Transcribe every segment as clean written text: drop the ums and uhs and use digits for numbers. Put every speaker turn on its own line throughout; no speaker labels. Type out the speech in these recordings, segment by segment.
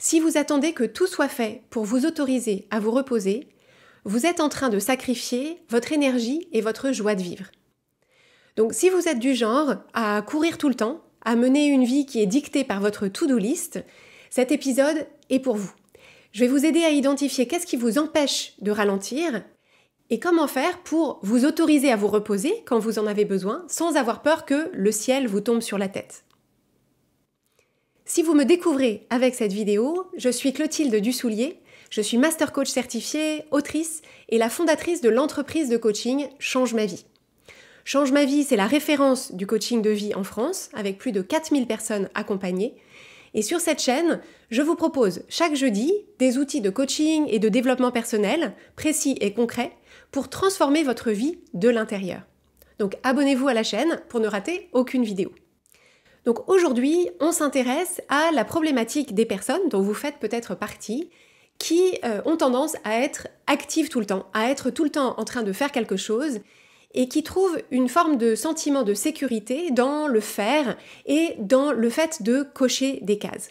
Si vous attendez que tout soit fait pour vous autoriser à vous reposer, vous êtes en train de sacrifier votre énergie et votre joie de vivre. Donc si vous êtes du genre à courir tout le temps, à mener une vie qui est dictée par votre to-do list, cet épisode est pour vous. Je vais vous aider à identifier qu'est-ce qui vous empêche de ralentir et comment faire pour vous autoriser à vous reposer quand vous en avez besoin sans avoir peur que le ciel vous tombe sur la tête. Si vous me découvrez avec cette vidéo, je suis Clotilde Dussoulier, je suis master coach certifiée, autrice et la fondatrice de l'entreprise de coaching Change ma vie. Change ma vie, c'est la référence du coaching de vie en France, avec plus de 4000 personnes accompagnées. Et sur cette chaîne, je vous propose chaque jeudi des outils de coaching et de développement personnel, précis et concrets, pour transformer votre vie de l'intérieur. Donc abonnez-vous à la chaîne pour ne rater aucune vidéo. Donc aujourd'hui, on s'intéresse à la problématique des personnes dont vous faites peut-être partie, qui ont tendance à être actives tout le temps, à être tout le temps en train de faire quelque chose, et qui trouvent une forme de sentiment de sécurité dans le faire et dans le fait de cocher des cases.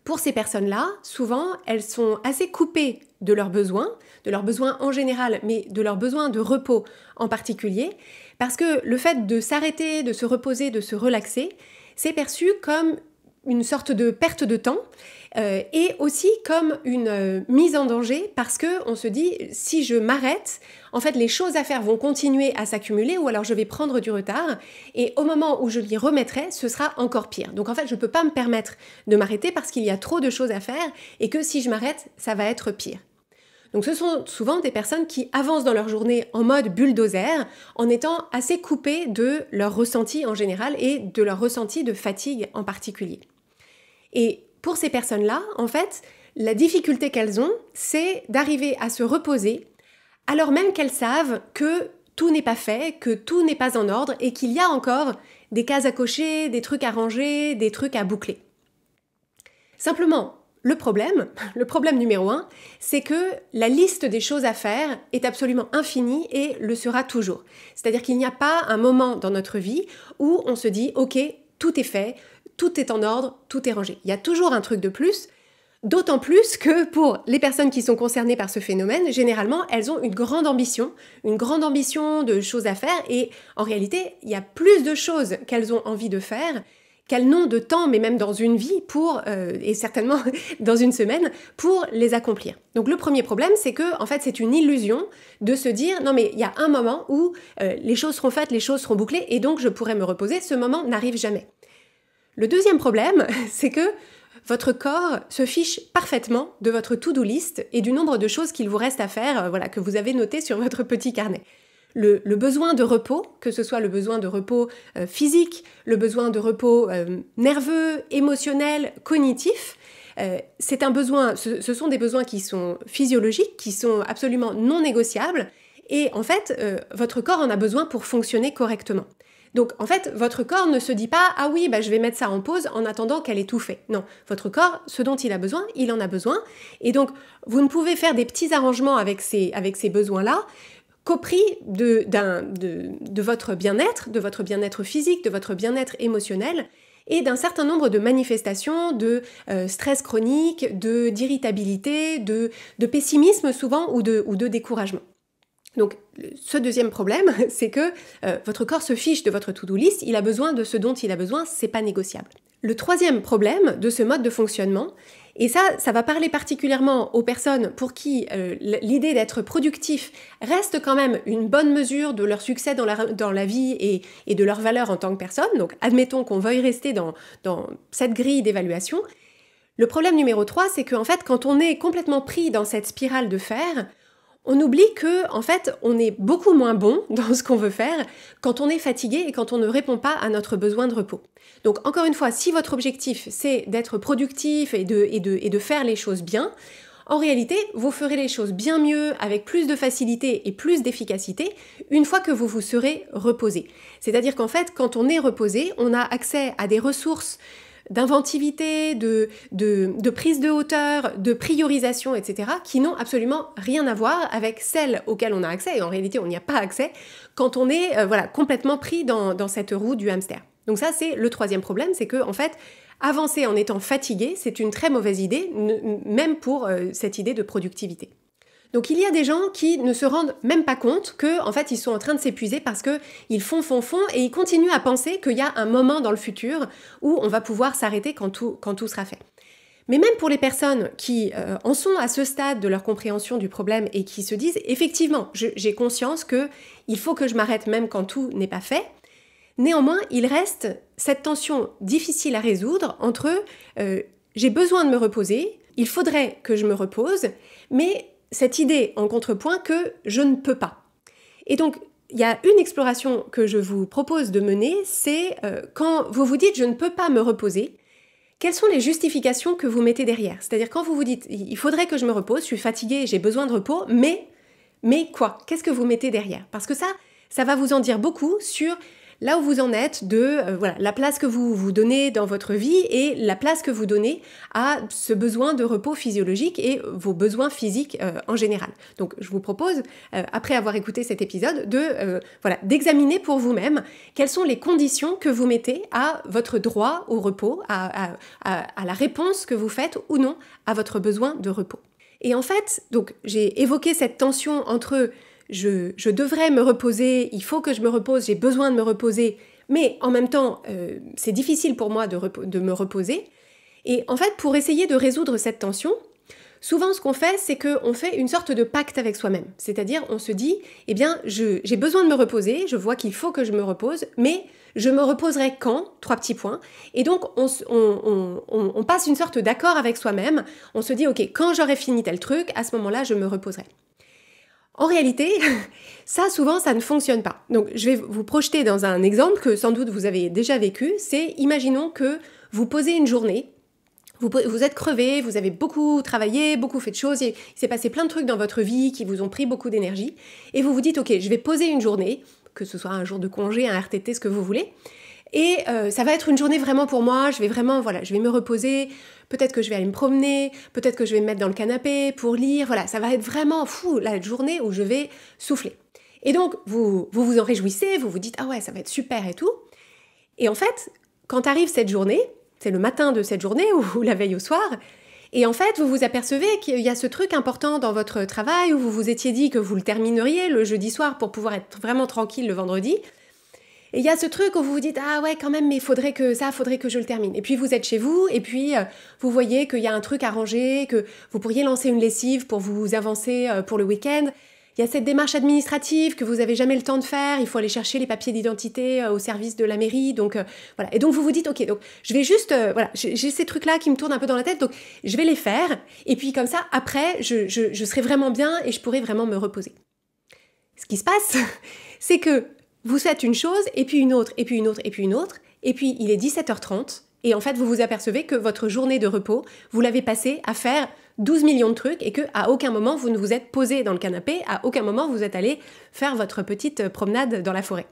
Pour ces personnes-là, souvent, elles sont assez coupées de leurs besoins en général, mais de leurs besoins de repos en particulier, parce que le fait de s'arrêter, de se reposer, de se relaxer, c'est perçu comme une sorte de perte de temps et aussi comme une mise en danger parce qu'on se dit si je m'arrête, en fait les choses à faire vont continuer à s'accumuler ou alors je vais prendre du retard et au moment où je m'y remettrai, ce sera encore pire. Donc en fait je ne peux pas me permettre de m'arrêter parce qu'il y a trop de choses à faire et que si je m'arrête, ça va être pire. Donc ce sont souvent des personnes qui avancent dans leur journée en mode bulldozer, en étant assez coupées de leur ressenti en général et de leur ressenti de fatigue en particulier. Et pour ces personnes-là, en fait, la difficulté qu'elles ont, c'est d'arriver à se reposer alors même qu'elles savent que tout n'est pas fait, que tout n'est pas en ordre et qu'il y a encore des cases à cocher, des trucs à ranger, des trucs à boucler. Simplement, le problème numéro 1, c'est que la liste des choses à faire est absolument infinie et le sera toujours. C'est-à-dire qu'il n'y a pas un moment dans notre vie où on se dit « Ok, tout est fait, tout est en ordre, tout est rangé ». Il y a toujours un truc de plus, d'autant plus que pour les personnes qui sont concernées par ce phénomène, généralement, elles ont une grande ambition de choses à faire et en réalité, il y a plus de choses qu'elles ont envie de faire qu'elles n'ont de temps, mais même dans une vie, et certainement dans une semaine, pour les accomplir. Donc le premier problème, c'est que en fait, c'est une illusion de se dire « Non mais il y a un moment où les choses seront faites, les choses seront bouclées, et donc je pourrai me reposer. » Ce moment n'arrive jamais. Le deuxième problème, c'est que votre corps se fiche parfaitement de votre to-do list et du nombre de choses qu'il vous reste à faire, que vous avez noté sur votre petit carnet. Le besoin de repos, que ce soit le besoin de repos physique, le besoin de repos nerveux, émotionnel, cognitif, c'est un besoin, ce sont des besoins qui sont physiologiques, qui sont absolument non négociables et en fait, votre corps en a besoin pour fonctionner correctement. Donc en fait, votre corps ne se dit pas « Ah oui, je vais mettre ça en pause en attendant qu'elle ait tout fait ». Non, votre corps, ce dont il a besoin, il en a besoin et donc vous ne pouvez faire des petits arrangements avec ces besoins-là qu'au prix de votre bien-être physique, de votre bien-être émotionnel et d'un certain nombre de manifestations de stress chronique, d'irritabilité, de pessimisme souvent ou de découragement. Donc ce deuxième problème, c'est que votre corps se fiche de votre to-do list, il a besoin de ce dont il a besoin, c'est pas négociable. Le troisième problème de ce mode de fonctionnement, et ça va parler particulièrement aux personnes pour qui l'idée d'être productif reste quand même une bonne mesure de leur succès dans la vie et de leur valeur en tant que personne. Donc admettons qu'on veuille rester dans cette grille d'évaluation. Le problème numéro 3, c'est qu'en fait, quand on est complètement pris dans cette spirale de faire, on oublie que, en fait, on est beaucoup moins bon dans ce qu'on veut faire quand on est fatigué et quand on ne répond pas à notre besoin de repos. Donc, encore une fois, si votre objectif, c'est d'être productif et de faire les choses bien, en réalité, vous ferez les choses bien mieux, avec plus de facilité et plus d'efficacité, une fois que vous vous serez reposé. C'est-à-dire qu'en fait, quand on est reposé, on a accès à des ressources d'inventivité, de prise de hauteur, de priorisation, etc., qui n'ont absolument rien à voir avec celles auxquelles on a accès, et en réalité on n'y a pas accès, quand on est complètement pris dans cette roue du hamster. Donc ça c'est le troisième problème, c'est que en fait, avancer en étant fatigué, c'est une très mauvaise idée, même pour cette idée de productivité. Donc il y a des gens qui ne se rendent même pas compte que en fait ils sont en train de s'épuiser parce que ils font et ils continuent à penser qu'il y a un moment dans le futur où on va pouvoir s'arrêter quand tout sera fait. Mais même pour les personnes qui en sont à ce stade de leur compréhension du problème et qui se disent effectivement j'ai conscience que il faut que je m'arrête même quand tout n'est pas fait. Néanmoins, il reste cette tension difficile à résoudre entre j'ai besoin de me reposer, il faudrait que je me repose, mais cette idée en contrepoint que je ne peux pas. Et donc, il y a une exploration que je vous propose de mener, c'est quand vous vous dites « je ne peux pas me reposer », quelles sont les justifications que vous mettez derrière? C'est-à-dire quand vous vous dites « il faudrait que je me repose, je suis fatiguée, j'ai besoin de repos », mais quoi? Qu'est-ce que vous mettez derrière? Parce que ça va vous en dire beaucoup sur là où vous en êtes de la place que vous vous donnez dans votre vie et la place que vous donnez à ce besoin de repos physiologique et vos besoins physiques en général. Donc je vous propose, après avoir écouté cet épisode, d'examiner pour vous-même quelles sont les conditions que vous mettez à votre droit au repos, à la réponse que vous faites ou non à votre besoin de repos. Et en fait, donc j'ai évoqué cette tension entre je devrais me reposer, il faut que je me repose, j'ai besoin de me reposer, mais en même temps, c'est difficile pour moi de me reposer. Et en fait, pour essayer de résoudre cette tension, souvent ce qu'on fait, c'est qu'on fait une sorte de pacte avec soi-même. C'est-à-dire, on se dit, eh bien, j'ai besoin de me reposer, je vois qu'il faut que je me repose, mais je me reposerai quand? 3 petits points. Et donc, on passe une sorte d'accord avec soi-même. On se dit, ok, quand j'aurai fini tel truc, à ce moment-là, je me reposerai. En réalité, souvent, ça ne fonctionne pas. Donc, je vais vous projeter dans un exemple que sans doute vous avez déjà vécu. C'est, imaginons que vous posez une journée, vous êtes crevé, vous avez beaucoup travaillé, beaucoup fait de choses, il s'est passé plein de trucs dans votre vie qui vous ont pris beaucoup d'énergie, et vous vous dites, ok, je vais poser une journée, que ce soit un jour de congé, un RTT, ce que vous voulez, et ça va être une journée vraiment pour moi, je vais me reposer, peut-être que je vais aller me promener, peut-être que je vais me mettre dans le canapé pour lire, ça va être vraiment la journée où je vais souffler. Et donc, vous en réjouissez, vous vous dites « Ah ouais, ça va être super et tout ». Et en fait, quand arrive cette journée, c'est le matin de cette journée ou la veille au soir, et en fait, vous vous apercevez qu'il y a ce truc important dans votre travail où vous vous étiez dit que vous le termineriez le jeudi soir pour pouvoir être vraiment tranquille le vendredi. Et il y a ce truc où vous vous dites « Ah ouais, quand même, mais il faudrait que je le termine. » Et puis vous êtes chez vous, et puis vous voyez qu'il y a un truc à ranger, que vous pourriez lancer une lessive pour vous avancer pour le week-end. Il y a cette démarche administrative que vous n'avez jamais le temps de faire, il faut aller chercher les papiers d'identité au service de la mairie, donc voilà. Et donc vous vous dites « Ok, donc je vais juste, j'ai ces trucs-là qui me tournent un peu dans la tête, donc je vais les faire, et puis comme ça, après, je serai vraiment bien et je pourrai vraiment me reposer. » Ce qui se passe, c'est que vous faites une chose, et puis une autre, et puis une autre, et puis une autre, et puis il est 17h30, et en fait vous vous apercevez que votre journée de repos, vous l'avez passée à faire 12 millions de trucs, et qu'à aucun moment vous ne vous êtes posé dans le canapé, à aucun moment vous êtes allé faire votre petite promenade dans la forêt.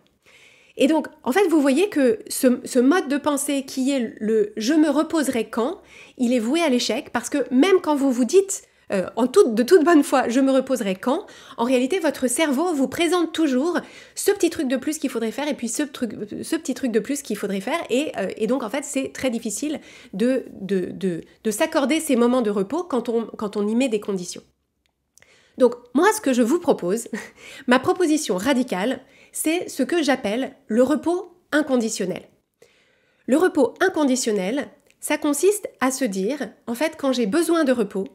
Et donc, en fait, vous voyez que ce mode de pensée qui est le « je me reposerai quand », il est voué à l'échec, parce que même quand vous vous dites de toute bonne foi, je me reposerai quand, en réalité, votre cerveau vous présente toujours ce petit truc de plus qu'il faudrait faire et puis ce petit truc de plus qu'il faudrait faire et donc, en fait, c'est très difficile de s'accorder ces moments de repos quand on y met des conditions. Donc, moi, ce que je vous propose, ma proposition radicale, c'est ce que j'appelle le repos inconditionnel. Le repos inconditionnel, ça consiste à se dire, en fait, quand j'ai besoin de repos,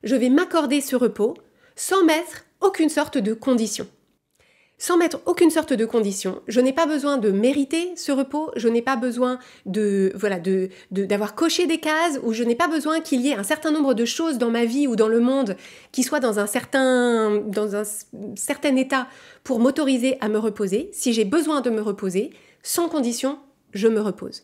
je vais m'accorder ce repos sans mettre aucune sorte de condition. Sans mettre aucune sorte de condition, je n'ai pas besoin de mériter ce repos, je n'ai pas besoin d'avoir coché des cases, ou je n'ai pas besoin qu'il y ait un certain nombre de choses dans ma vie ou dans le monde qui soient dans un certain état pour m'autoriser à me reposer. Si j'ai besoin de me reposer, sans condition, je me repose.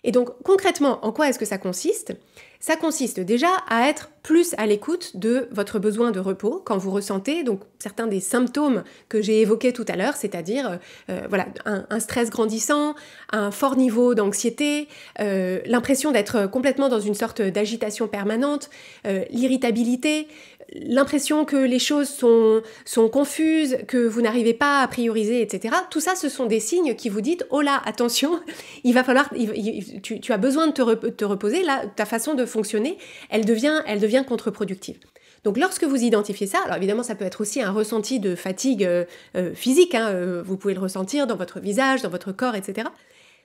Et donc, concrètement, en quoi est-ce que ça consiste ? Ça consiste déjà à être plus à l'écoute de votre besoin de repos quand vous ressentez donc certains des symptômes que j'ai évoqués tout à l'heure, c'est-à-dire un stress grandissant, un fort niveau d'anxiété, l'impression d'être complètement dans une sorte d'agitation permanente, l'irritabilité, l'impression que les choses sont confuses, que vous n'arrivez pas à prioriser, etc. Tout ça, ce sont des signes qui vous disent « Oh là, attention, il va falloir, tu as besoin de te reposer, là, ta façon de fonctionner, elle devient contre-productive. » Donc lorsque vous identifiez ça, alors évidemment ça peut être aussi un ressenti de fatigue physique, hein, vous pouvez le ressentir dans votre visage, dans votre corps, etc.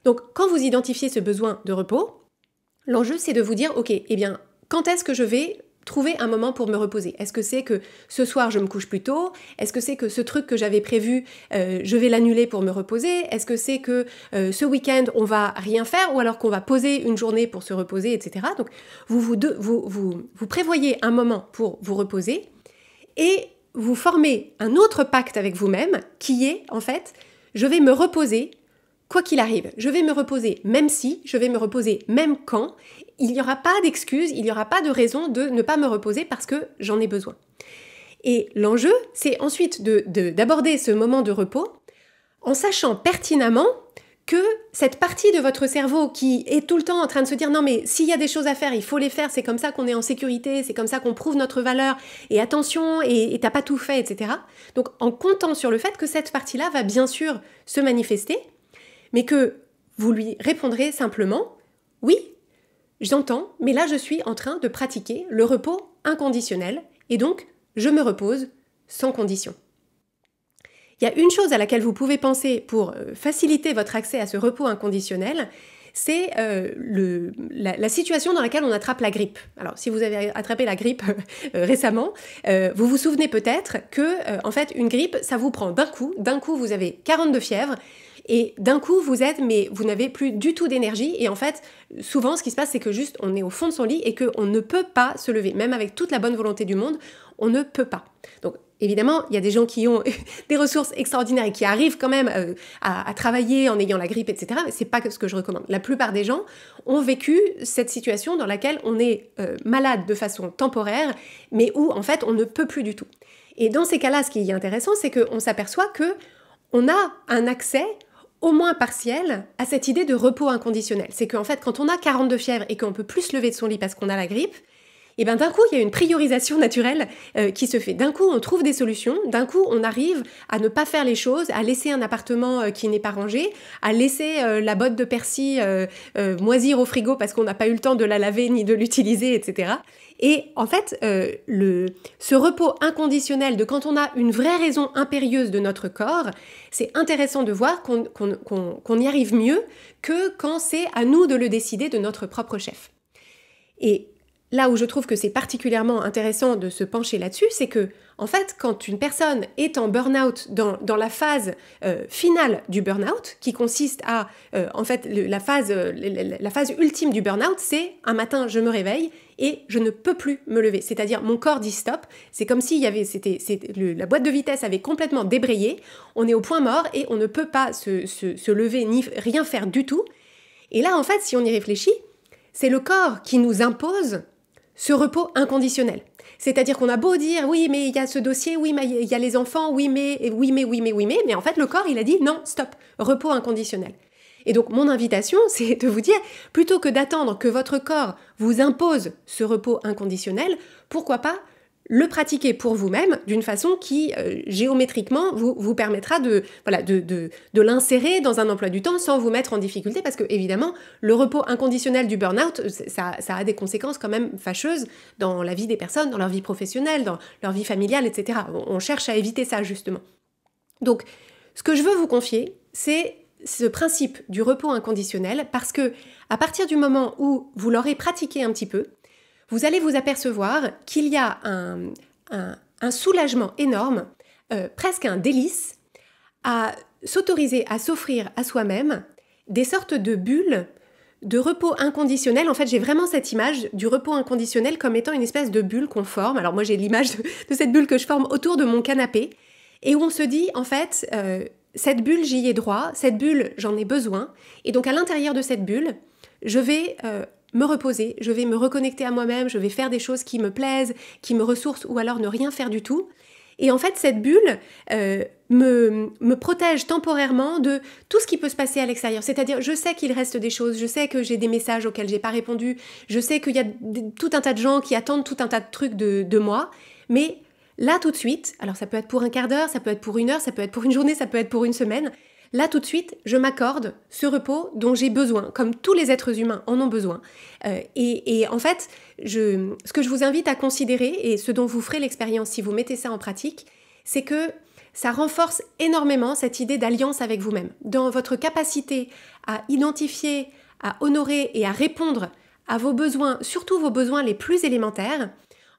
Donc quand vous identifiez ce besoin de repos, l'enjeu c'est de vous dire « Ok, eh bien, quand est-ce que je vais trouver un moment pour me reposer? Est-ce que c'est que ce soir je me couche plus tôt? Est-ce que c'est que ce truc que j'avais prévu, je vais l'annuler pour me reposer? Est-ce que c'est que ce week-end on va rien faire ou alors qu'on va poser une journée pour se reposer, etc. » Donc vous prévoyez un moment pour vous reposer et vous formez un autre pacte avec vous-même qui est en fait je vais me reposer quoi qu'il arrive. Je vais me reposer même si, je vais me reposer même quand. Il n'y aura pas d'excuse, il n'y aura pas de raison de ne pas me reposer parce que j'en ai besoin. Et l'enjeu, c'est ensuite d'aborder ce moment de repos en sachant pertinemment que cette partie de votre cerveau qui est tout le temps en train de se dire « Non mais s'il y a des choses à faire, il faut les faire, c'est comme ça qu'on est en sécurité, c'est comme ça qu'on prouve notre valeur, et attention, et t'as pas tout fait, etc. » Donc en comptant sur le fait que cette partie-là va bien sûr se manifester, mais que vous lui répondrez simplement « Oui, j'entends, mais là je suis en train de pratiquer le repos inconditionnel et donc je me repose sans condition. » Il y a une chose à laquelle vous pouvez penser pour faciliter votre accès à ce repos inconditionnel, c'est la situation dans laquelle on attrape la grippe. Alors si vous avez attrapé la grippe récemment, vous vous souvenez peut-être que en fait une grippe ça vous prend d'un coup vous avez 42 fièvres, et d'un coup, mais vous n'avez plus du tout d'énergie. Et en fait, souvent, ce qui se passe, c'est que juste, on est au fond de son lit et qu'on ne peut pas se lever. Même avec toute la bonne volonté du monde, on ne peut pas. Donc, évidemment, il y a des gens qui ont des ressources extraordinaires et qui arrivent quand même à travailler en ayant la grippe, etc. Mais c'est pas ce que je recommande. La plupart des gens ont vécu cette situation dans laquelle on est malade de façon temporaire, mais où, en fait, on ne peut plus du tout. Et dans ces cas-là, ce qui est intéressant, c'est qu'on s'aperçoit qu'on a un accès au moins partiel à cette idée de repos inconditionnel. C'est qu'en fait, quand on a 42 fièvres et qu'on ne peut plus se lever de son lit parce qu'on a la grippe, et bien d'un coup, il y a une priorisation naturelle qui se fait. D'un coup, on trouve des solutions, d'un coup, on arrive à ne pas faire les choses, à laisser un appartement qui n'est pas rangé, à laisser la botte de persil moisir au frigo parce qu'on n'a pas eu le temps de la laver ni de l'utiliser, etc. Et en fait, ce repos inconditionnel de quand on a une vraie raison impérieuse de notre corps, c'est intéressant de voir qu'on y arrive mieux que quand c'est à nous de le décider de notre propre chef. Et là où je trouve que c'est particulièrement intéressant de se pencher là-dessus, c'est que, en fait, quand une personne est en burn-out, dans la phase finale du burn-out, qui consiste à, en fait, la phase ultime du burn-out, c'est un matin, je me réveille et je ne peux plus me lever. C'est-à-dire, mon corps dit stop. C'est comme si la boîte de vitesse avait complètement débrayé. On est au point mort et on ne peut pas se lever ni rien faire du tout. Et là, en fait, si on y réfléchit, c'est le corps qui nous impose ce repos inconditionnel. C'est-à-dire qu'on a beau dire, oui, mais il y a ce dossier, oui, mais il y a les enfants, mais en fait, le corps, il a dit, non, stop, repos inconditionnel. Et donc, mon invitation, c'est de vous dire, plutôt que d'attendre que votre corps vous impose ce repos inconditionnel, pourquoi pas le pratiquer pour vous-même d'une façon qui, géométriquement, vous permettra de l'insérer dans un emploi du temps sans vous mettre en difficulté, parce que, évidemment, le repos inconditionnel du burn-out, ça a des conséquences quand même fâcheuses dans la vie des personnes, dans leur vie professionnelle, dans leur vie familiale, etc. On cherche à éviter ça, justement. Donc, ce que je veux vous confier, c'est ce principe du repos inconditionnel, parce que à partir du moment où vous l'aurez pratiqué un petit peu, vous allez vous apercevoir qu'il y a un soulagement énorme, presque un délice, à s'autoriser à s'offrir à soi-même des sortes de bulles de repos inconditionnel. En fait, j'ai vraiment cette image du repos inconditionnel comme étant une espèce de bulle qu'on forme. Alors moi, j'ai l'image de cette bulle que je forme autour de mon canapé et où on se dit, en fait, cette bulle, j'y ai droit, cette bulle, j'en ai besoin. Et donc, à l'intérieur de cette bulle, je vais me reposer, je vais me reconnecter à moi-même, je vais faire des choses qui me plaisent, qui me ressourcent, ou alors ne rien faire du tout. Et en fait, cette bulle me protège temporairement de tout ce qui peut se passer à l'extérieur. C'est-à-dire, je sais qu'il reste des choses, je sais que j'ai des messages auxquels j'ai pas répondu, je sais qu'il y a tout un tas de gens qui attendent tout un tas de trucs de moi, Mais là tout de suite, alors ça peut être pour un quart d'heure, ça peut être pour une heure, ça peut être pour une journée, ça peut être pour une semaine, là tout de suite, je m'accorde ce repos dont j'ai besoin, comme tous les êtres humains en ont besoin. Et en fait, ce que je vous invite à considérer, et ce dont vous ferez l'expérience si vous mettez ça en pratique, c'est que ça renforce énormément cette idée d'alliance avec vous-même. Dans votre capacité à identifier, à honorer et à répondre à vos besoins, surtout vos besoins les plus élémentaires,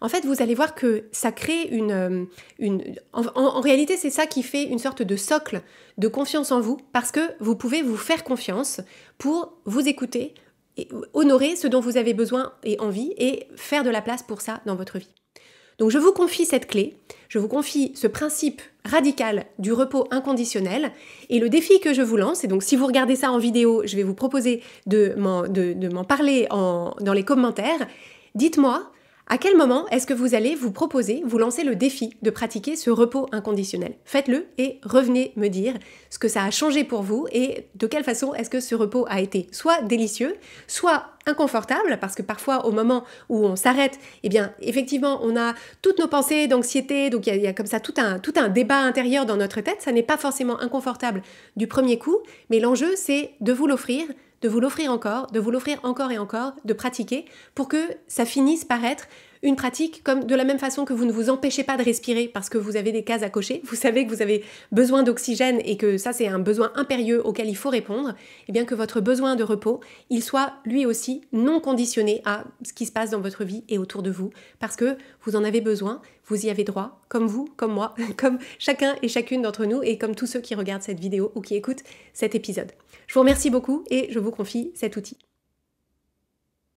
en fait, vous allez voir que ça crée en réalité, c'est ça qui fait une sorte de socle de confiance en vous, parce que vous pouvez vous faire confiance pour vous écouter, et honorer ce dont vous avez besoin et envie, et faire de la place pour ça dans votre vie. Donc je vous confie cette clé, je vous confie ce principe radical du repos inconditionnel, et le défi que je vous lance, et donc si vous regardez ça en vidéo, je vais vous proposer de m'en parler dans les commentaires. Dites-moi, à quel moment est-ce que vous allez vous proposer, vous lancer le défi de pratiquer ce repos inconditionnel? Faites-le et revenez me dire ce que ça a changé pour vous et de quelle façon est-ce que ce repos a été soit délicieux, soit inconfortable, parce que parfois au moment où on s'arrête, eh bien effectivement on a toutes nos pensées d'anxiété, donc il y a comme ça tout un débat intérieur dans notre tête, ça n'est pas forcément inconfortable du premier coup, mais l'enjeu c'est de vous l'offrir encore, de vous l'offrir encore et encore, de pratiquer pour que ça finisse par être une pratique comme de la même façon que vous ne vous empêchez pas de respirer parce que vous avez des cases à cocher, vous savez que vous avez besoin d'oxygène et que ça c'est un besoin impérieux auquel il faut répondre, et bien que votre besoin de repos, il soit lui aussi non conditionné à ce qui se passe dans votre vie et autour de vous parce que vous en avez besoin, vous y avez droit, comme vous, comme moi, comme chacun et chacune d'entre nous et comme tous ceux qui regardent cette vidéo ou qui écoutent cet épisode. Je vous remercie beaucoup et je vous confie cet outil.